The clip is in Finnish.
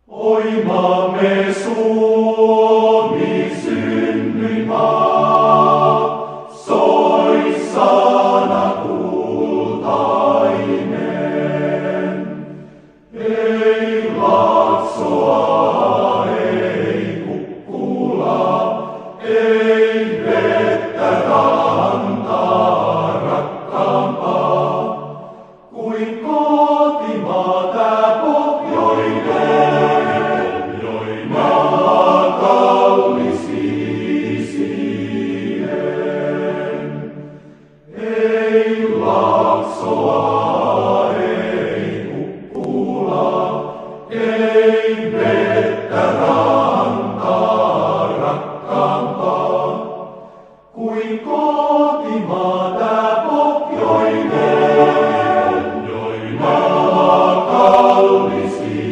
Oi maamme Suomi, synnyinmaa, soi sana kultainen. Ei Laaksoa, ei Kukkulaa, ei vettä rantaa rakkaampaa kuin kotimaa tää pohjoinen. Maa kaunis isien. Ei Laaksoa, ei Kukkulaa, ei vettä rantaa rakkaampaa kuin kotimaa tää pohjoinen. Maa kaunis isien.